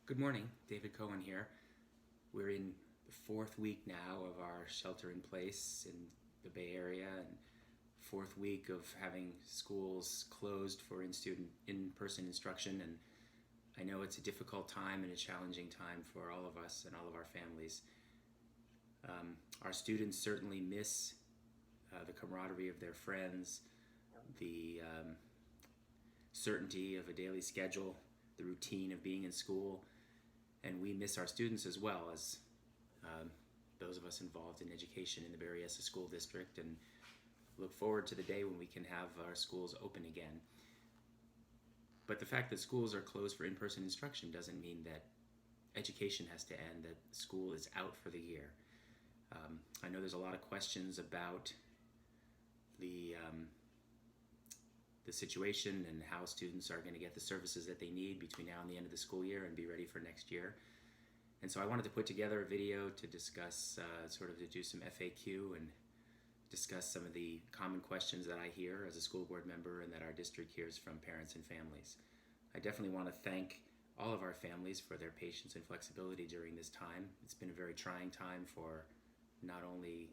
Good morning, David Cohen here. We're in the fourth week now of our shelter in place in the Bay Area and fourth week of having schools closed for in-person instruction, and I know it's a difficult time and a challenging time for all of us and all of our families. Our students certainly miss the camaraderie of their friends, the certainty of a daily schedule, the routine of being in school, and we miss our students as well as those of us involved in education in the Berryessa School District, and look forward to the day when we can have our schools open again. But the fact that schools are closed for in-person instruction doesn't mean that education has to end, that school is out for the year. I know there's a lot of questions about the situation and how students are going to get the services that they need between now and the end of the school year and be ready for next year. And so I wanted to put together a video to discuss, to do some FAQ and discuss some of the common questions that I hear as a school board member and that our district hears from parents and families. I definitely want to thank all of our families for their patience and flexibility during this time. It's been a very trying time for not only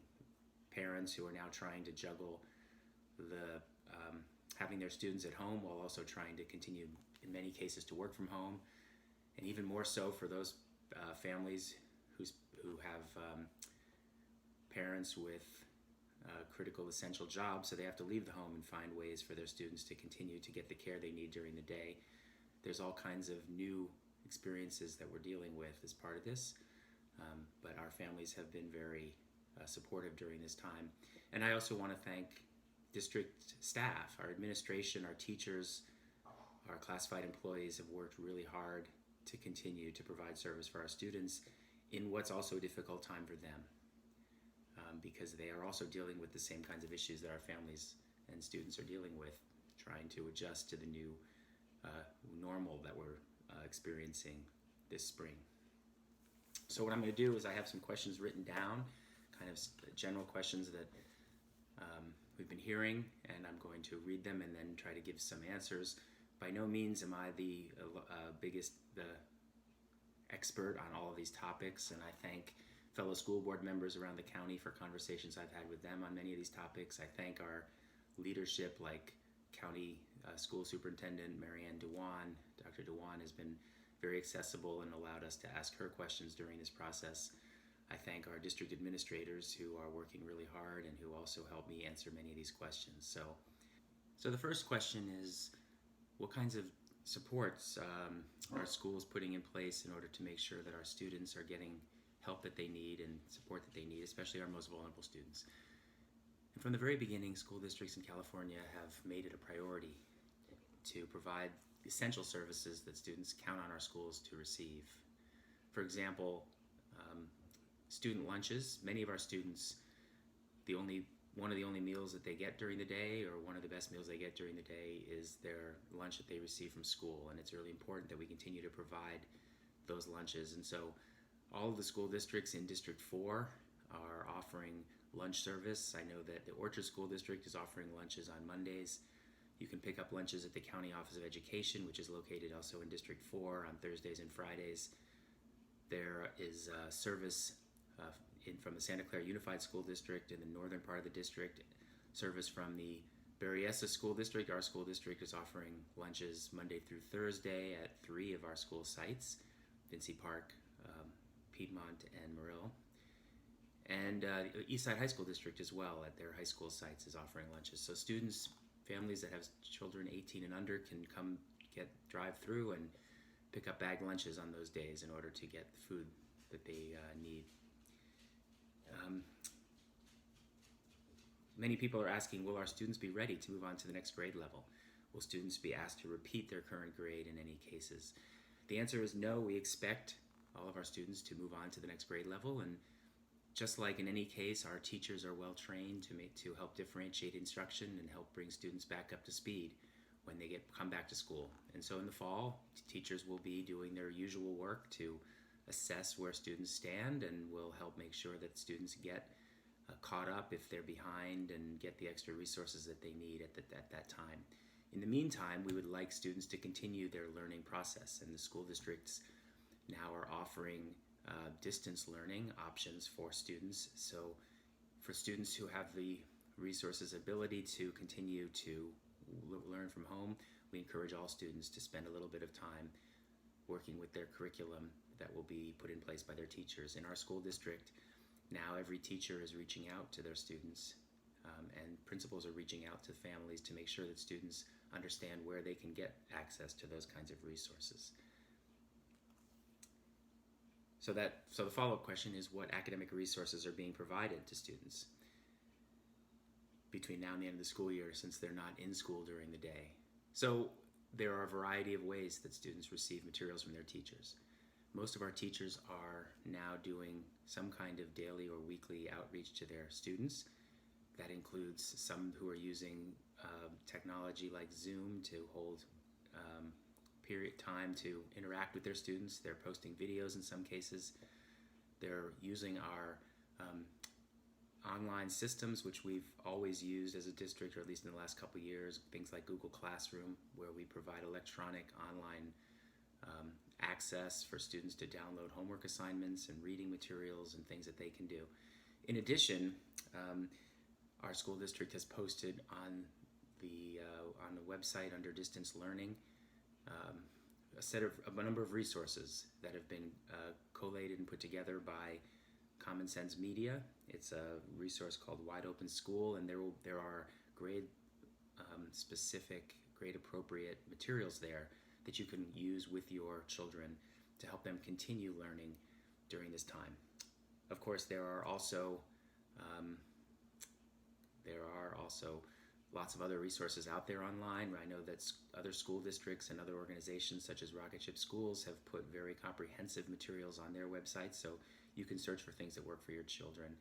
parents who are now trying to juggle the having their students at home while also trying to continue, in many cases, to work from home, and even more so for those families who have parents with critical essential jobs, so they have to leave the home and find ways for their students to continue to get the care they need during the day. There's all kinds of new experiences that we're dealing with as part of this, but our families have been very supportive during this time. And I also want to thank district staff, our administration, our teachers, our classified employees have worked really hard to continue to provide service for our students in what's also a difficult time for them, because they are also dealing with the same kinds of issues that our families and students are dealing with, trying to adjust to the new normal that we're experiencing this spring. So what I'm going to do is I have some questions written down, kind of general questions that we've been hearing, and I'm going to read them and then try to give some answers. By no means am I the expert on all of these topics, and I thank fellow school board members around the county for conversations I've had with them on many of these topics. I thank our leadership like County School Superintendent Marianne Dewan. Dr. Dewan has been very accessible and allowed us to ask her questions during this process. I thank our district administrators who are working really hard and who also help me answer many of these questions. So the first question is, what kinds of supports are schools putting in place in order to make sure that our students are getting help that they need and support that they need, especially our most vulnerable students? And from the very beginning, school districts in California have made it a priority to provide essential services that students count on our schools to receive. For example, student lunches. Many of our students, one of the only meals that they get during the day, or one of the best meals they get during the day, is their lunch that they receive from school, and it's really important that we continue to provide those lunches. And so all of the school districts in District 4 are offering lunch service. I know that the Orchard School District is offering lunches on Mondays. You can pick up lunches at the County Office of Education, which is located also in District 4, on Thursdays and Fridays. There is service from the Santa Clara Unified School District in the northern part of the district, service from the Berryessa School District. Our school district is offering lunches Monday through Thursday at 3 of our school sites, Vincy Park, Piedmont, and Murrill. And Eastside High School District as well at their high school sites is offering lunches. So students, families that have children 18 and under can come drive through and pick up bag lunches on those days in order to get the food that they need. Many people are asking, will our students be ready to move on to the next grade level? Will students be asked to repeat their current grade in any cases? The answer is no. We expect all of our students to move on to the next grade level, and just like in any case, our teachers are well trained to help differentiate instruction and help bring students back up to speed when they come back to school. And so in the fall, teachers will be doing their usual work to assess where students stand, and will help make sure that students get caught up if they're behind and get the extra resources that they need at that time. In the meantime, we would like students to continue their learning process, and the school districts now are offering distance learning options for students. So for students who have the resources ability to continue to learn from home, we encourage all students to spend a little bit of time working with their curriculum that will be put in place by their teachers. In our school district, now every teacher is reaching out to their students, and principals are reaching out to families to make sure that students understand where they can get access to those kinds of resources. So the follow-up question is, what academic resources are being provided to students between now and the end of the school year, since they're not in school during the day? So there are a variety of ways that students receive materials from their teachers. Most of our teachers are now doing some kind of daily or weekly outreach to their students. That includes some who are using technology like Zoom to hold period time to interact with their students. They're posting videos in some cases. They're using our online systems, which we've always used as a district, or at least in the last couple of years, things like Google Classroom, where we provide electronic online access for students to download homework assignments and reading materials and things that they can do. In addition, our school district has posted on the website under distance learning a number of resources that have been collated and put together by Common Sense Media. It's a resource called Wide Open School, and there are grade specific, grade appropriate materials there that you can use with your children to help them continue learning during this time. Of course, there are also lots of other resources out there online. I know that other school districts and other organizations such as Rocket Ship Schools have put very comprehensive materials on their website, so you can search for things that work for your children.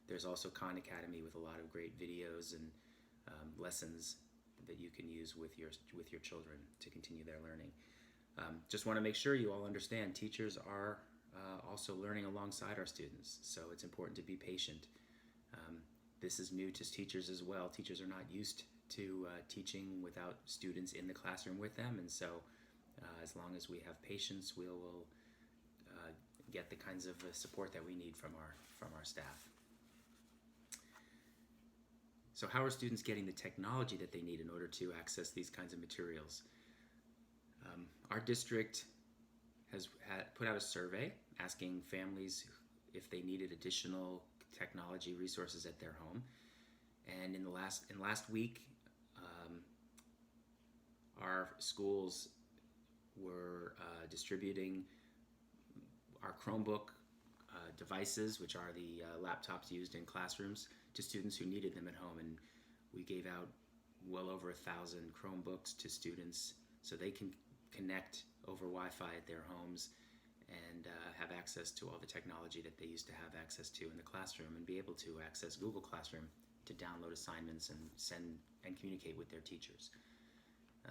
There's also Khan Academy with a lot of great videos and lessons that you can use with your children to continue their learning. Just want to make sure you all understand, teachers are also learning alongside our students, so it's important to be patient. This is new to teachers as well. Teachers are not used to teaching without students in the classroom with them, and so as long as we have patience, we will get the kinds of support that we need from our staff. So how are students getting the technology that they need in order to access these kinds of materials? Our district has put out a survey asking families if they needed additional technology resources at their home, and in last week, our schools were distributing our Chromebook devices, which are the laptops used in classrooms, to students who needed them at home, and we gave out well over 1,000 Chromebooks to students so they can connect over Wi-Fi at their homes and have access to all the technology that they used to have access to in the classroom, and be able to access Google Classroom to download assignments and send and communicate with their teachers.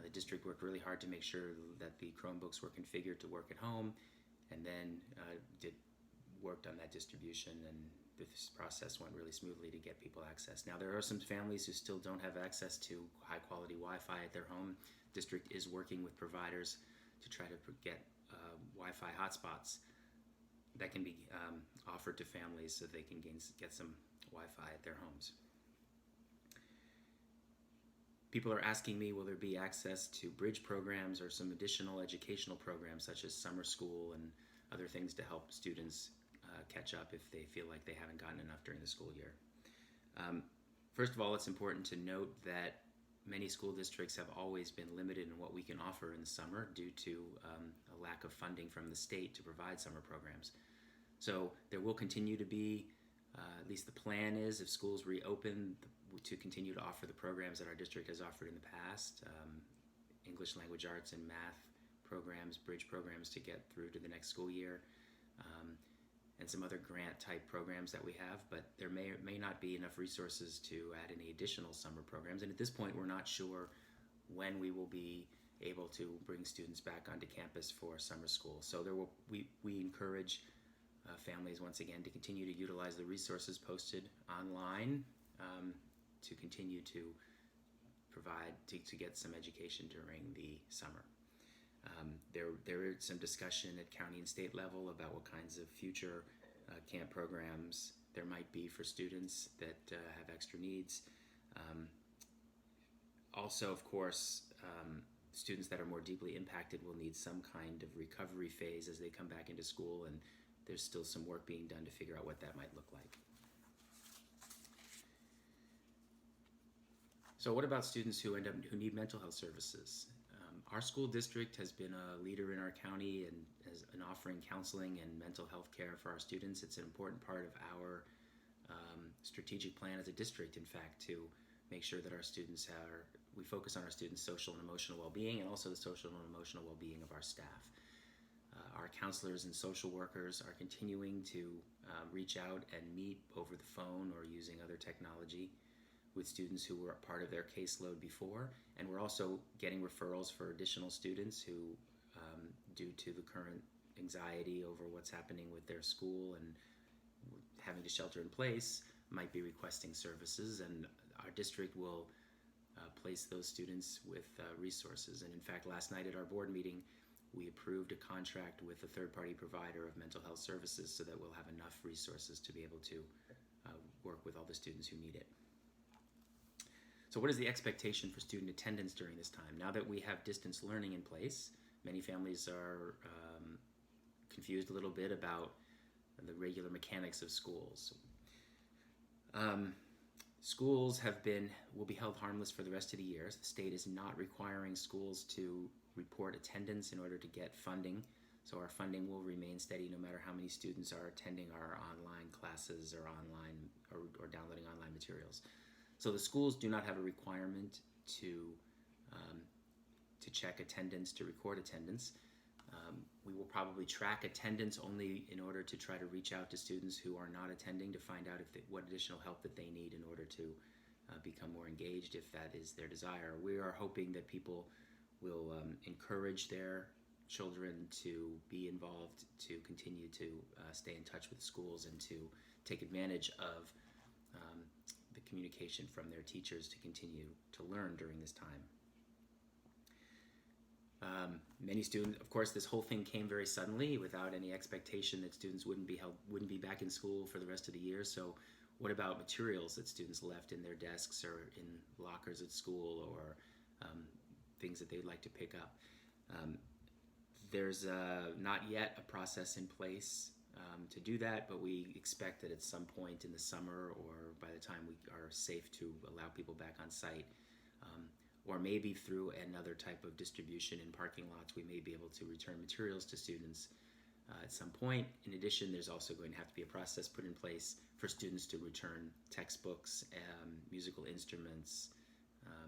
The district worked really hard to make sure that the Chromebooks were configured to work at home, and then worked on that distribution, and this process went really smoothly to get people access. Now, there are some families who still don't have access to high-quality Wi-Fi at their home. District is working with providers to try to get Wi-Fi hotspots that can be offered to families so they can get some Wi-Fi at their homes. People are asking me, will there be access to bridge programs or some additional educational programs such as summer school and other things to help students catch up if they feel like they haven't gotten enough during the school year? First of all, it's important to note that many school districts have always been limited in what we can offer in the summer due to a lack of funding from the state to provide summer programs. So there will continue to be, at least the plan is, if schools reopen, to continue to offer the programs that our district has offered in the past, English language arts and math programs, bridge programs to get through to the next school year, and some other grant type programs that we have, but there may or may not be enough resources to add any additional summer programs, and at this point we're not sure when we will be able to bring students back onto campus for summer school. So we encourage families once again to continue to utilize the resources posted online to continue to provide, to get some education during the summer. There is some discussion at county and state level about what kinds of future camp programs there might be for students that have extra needs. Also, of course, students that are more deeply impacted will need some kind of recovery phase as they come back into school, and there's still some work being done to figure out what that might look like. So what about students who need mental health services? Our school district has been a leader in our county and in offering counseling and mental health care for our students. It's an important part of our strategic plan as a district, in fact, to make sure that we focus on our students' social and emotional well-being, and also the social and emotional well-being of our staff. Our counselors and social workers are continuing to reach out and meet over the phone or using other technology with students who were a part of their caseload before, and we're also getting referrals for additional students who, due to the current anxiety over what's happening with their school and having to shelter in place, might be requesting services, and our district will place those students with resources. And in fact, last night at our board meeting, we approved a contract with a third-party provider of mental health services so that we'll have enough resources to be able to work with all the students who need it. So what is the expectation for student attendance during this time? Now that we have distance learning in place, many families are confused a little bit about the regular mechanics of schools. Schools will be held harmless for the rest of the year. The state is not requiring schools to report attendance in order to get funding. So our funding will remain steady no matter how many students are attending our online classes or downloading online materials. So the schools do not have a requirement to check attendance, to record attendance. We will probably track attendance only in order to try to reach out to students who are not attending to find out what additional help that they need in order to become more engaged, if that is their desire. We are hoping that people will encourage their children to be involved, to continue to stay in touch with schools, and to take advantage of the communication from their teachers to continue to learn during this time. Many students, of course, this whole thing came very suddenly without any expectation that students wouldn't be back in school for the rest of the year. So what about materials that students left in their desks or in lockers at school, or things that they'd like to pick up? There's not yet a process in place to do that, but we expect that at some point in the summer, or by the time we are safe to allow people back on site, or maybe through another type of distribution in parking lots, we may be able to return materials to students at some point. In addition, there's also going to have to be a process put in place for students to return textbooks, musical instruments,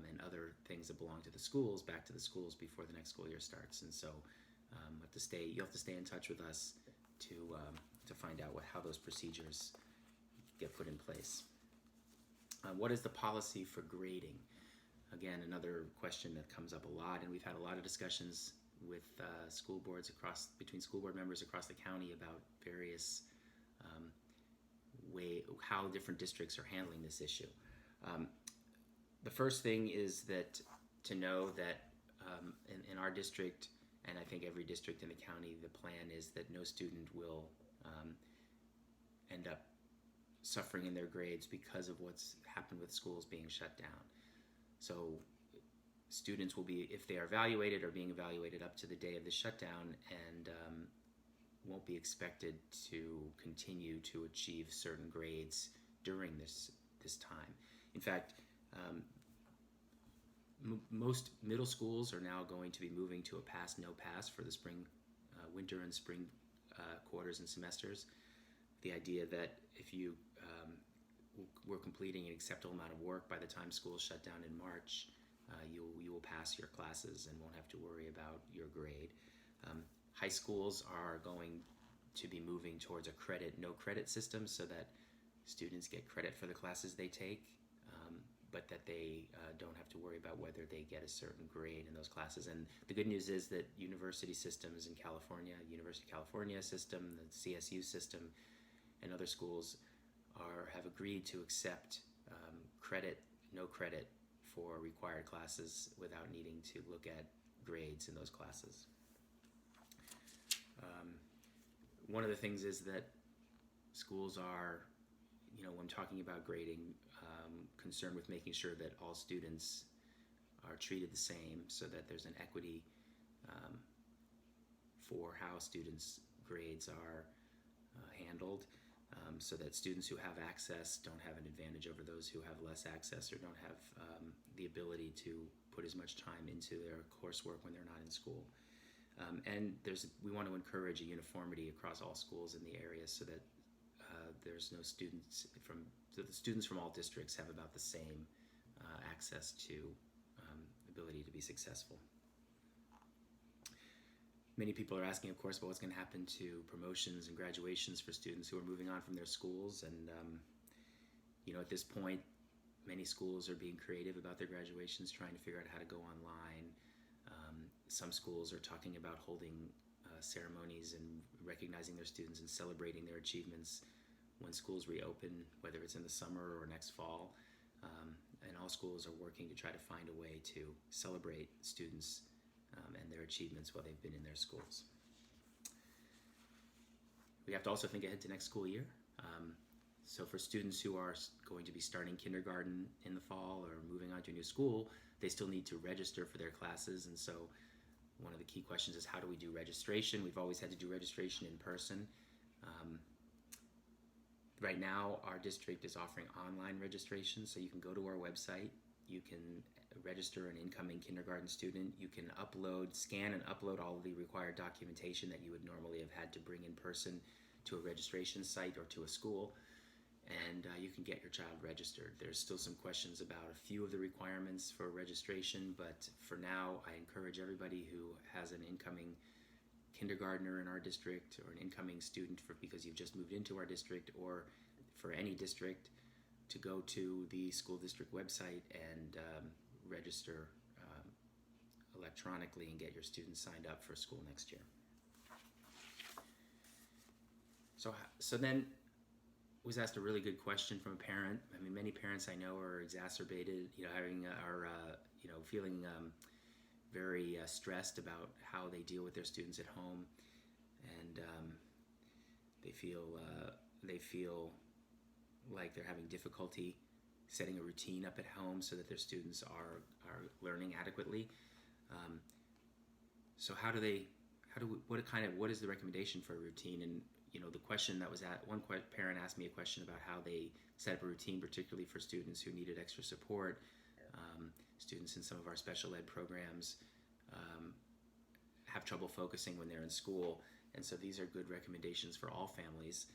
and other things that belong to the schools back to the schools before the next school year starts. And so you'll have to stay in touch with us to find out how those procedures get put in place. What is the policy for grading? Again, another question that comes up a lot, and we've had a lot of discussions with between school board members across the county about various how different districts are handling this issue. The first thing is to know that in our district, and I think every district in the county, the plan is that no student will end up suffering in their grades because of what's happened with schools being shut down. So students will be, if they are evaluated, or being evaluated up to the day of the shutdown, and won't be expected to continue to achieve certain grades during this time. In fact, most middle schools are now going to be moving to a pass, no pass for the winter and spring quarters and semesters. The idea that if you were completing an acceptable amount of work by the time schools shut down in March, you will pass your classes and won't have to worry about your grade. High schools are going to be moving towards a no credit system, so that students get credit for the classes they take, but that they don't have to worry about whether they get a certain grade in those classes. And the good news is that university systems in California, University of California system, the CSU system, and other schools have agreed to accept no credit for required classes without needing to look at grades in those classes. one of the things is that schools are, when talking about grading, concerned with making sure that all students are treated the same so that there's an equity for how students' grades are handled, so that students who have access don't have an advantage over those who have less access or don't have the ability to put as much time into their coursework when they're not in school. And we want to encourage a uniformity across all schools in the area so that there's no so the students from all districts have about the same access to ability to be successful. Many people are asking, of course, about what's going to happen to promotions and graduations for students who are moving on from their schools. And, at this point, many schools are being creative about their graduations, trying to figure out how to go online. Some schools are talking about holding ceremonies and recognizing their students and celebrating their achievements when schools reopen, whether it's in the summer or next fall. And all schools are working to try to find a way to celebrate students and their achievements while they've been in their schools. We have to also think ahead to next school year. So for students who are going to be starting kindergarten in the fall or moving on to a new school, they still need to register for their classes. And so one of the key questions is, how do we do registration? We've always had to do registration in person. Right now, our district is offering online registration, so you can go to our website, you can register an incoming kindergarten student, you can scan and upload all of the required documentation that you would normally have had to bring in person to a registration site or to a school, and you can get your child registered. There's still some questions about a few of the requirements for registration, but for now, I encourage everybody who has an incoming kindergartner in our district or an incoming student because you've just moved into our district, or for any district, to go to the school district website and register electronically and get your students signed up for school next year. So then was asked a really good question from a parent. I mean, many parents I know are exacerbated, feeling very stressed about how they deal with their students at home, and they feel like they're having difficulty setting a routine up at home so that their students are learning adequately. So what is the recommendation for a routine? And the question that was one parent asked me a question about how they set up a routine, particularly for students who needed extra support. Students in some of our special ed programs have trouble focusing when they're in school, and so these are good recommendations for all families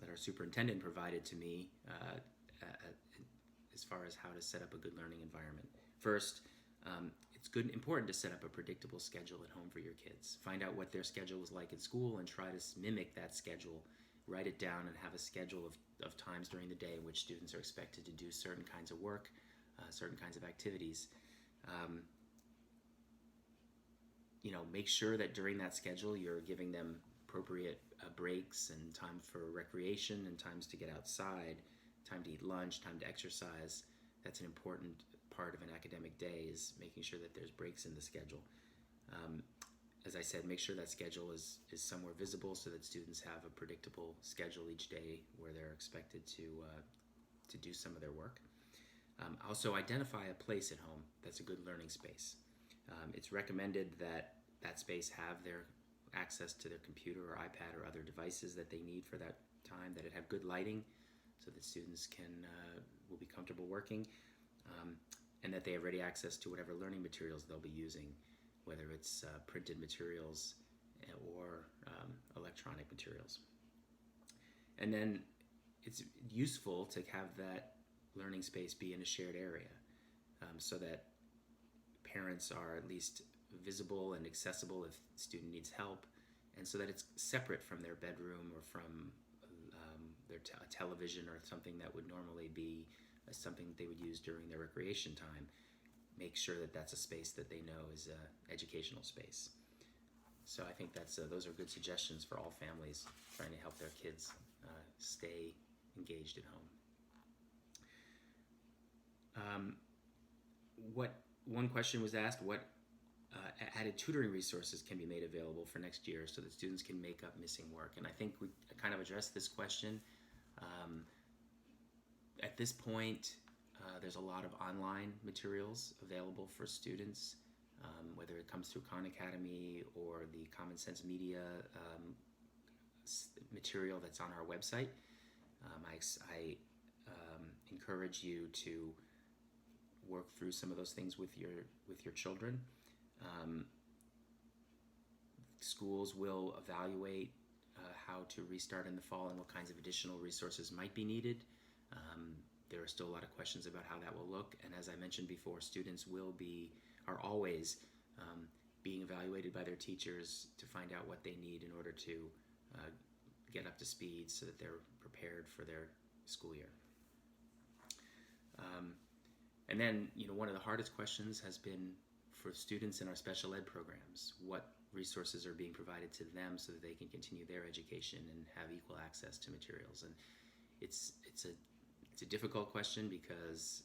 that our superintendent provided to me as far as how to set up a good learning environment. First, it's important to set up a predictable schedule at home for your kids. Find out what their schedule is like at school and try to mimic that schedule. Write it down and have a schedule of times during the day in which students are expected to do certain kinds of work, certain kinds of activities. Make sure that during that schedule you're giving them appropriate breaks and time for recreation and times to get outside, time to eat lunch, time to exercise. That's an important part of an academic day, is making sure that there's breaks in the schedule. As I said, make sure that schedule is somewhere visible so that students have a predictable schedule each day where they're expected to do some of their work. Also, identify a place at home that's a good learning space. It's recommended that space have their access to their computer or iPad or other devices that they need for that time, that it have good lighting so that students will be comfortable working, and that they have ready access to whatever learning materials they'll be using, whether it's printed materials or electronic materials. And then it's useful to have that learning space be in a shared area, so that parents are at least visible and accessible if the student needs help, and so that it's separate from their bedroom or from their television or something that would normally be something they would use during their recreation time. Make sure that that's a space that they know is an educational space. So I think those are good suggestions for all families trying to help their kids stay engaged at home. One question was asked, what added tutoring resources can be made available for next year so that students can make up missing work. And I think we kind of addressed this question. At this point, there's a lot of online materials available for students, whether it comes through Khan Academy or the Common Sense Media material that's on our website. I encourage you to work through some of those things with your children. Schools will evaluate how to restart in the fall and what kinds of additional resources might be needed. There are still a lot of questions about how that will look, and as I mentioned before, students are always being evaluated by their teachers to find out what they need in order to get up to speed so that they're prepared for their school year. And then, one of the hardest questions has been for students in our special ed programs. What resources are being provided to them so that they can continue their education and have equal access to materials? And it's a difficult question because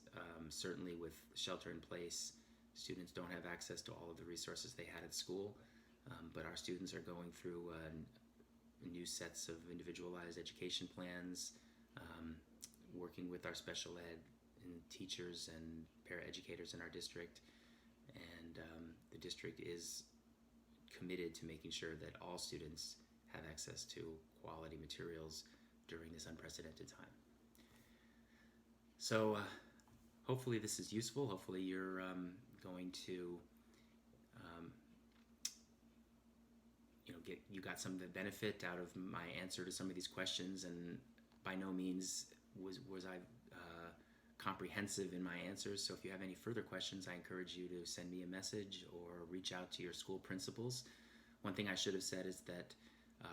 certainly with shelter in place, students don't have access to all of the resources they had at school. But our students are going through new sets of individualized education plans, working with our special ed and teachers and paraeducators in our district, and the district is committed to making sure that all students have access to quality materials during this unprecedented time. So hopefully this is useful. Hopefully you're going to you got some of the benefit out of my answer to some of these questions, and by no means was I comprehensive in my answers. So if you have any further questions, I encourage you to send me a message or reach out to your school principals. One thing I should have said is that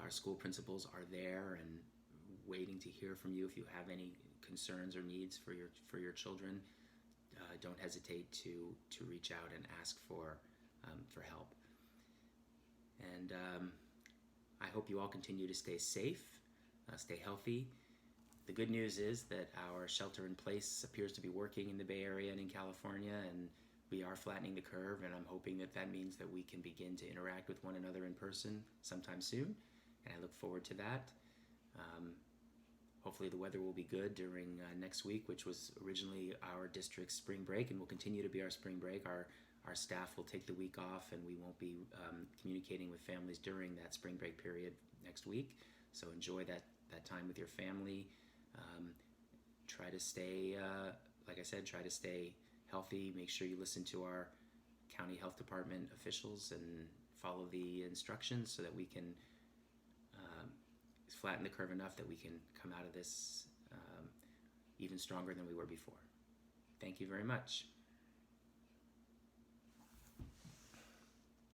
our school principals are there and waiting to hear from you if you have any concerns or needs for your children. Don't hesitate to reach out and ask for help. And I hope you all continue to stay safe, stay healthy. The good news is that our shelter in place appears to be working in the Bay Area and in California, and we are flattening the curve, and I'm hoping that means that we can begin to interact with one another in person sometime soon, and I look forward to that. Hopefully the weather will be good during next week, which was originally our district's spring break and will continue to be our spring break. Our staff will take the week off, and we won't be communicating with families during that spring break period next week. So enjoy that time with your family. Try to stay, like I said, try to stay healthy. Make sure you listen to our county health department officials and follow the instructions so that we can flatten the curve enough that we can come out of this even stronger than we were before. Thank you very much.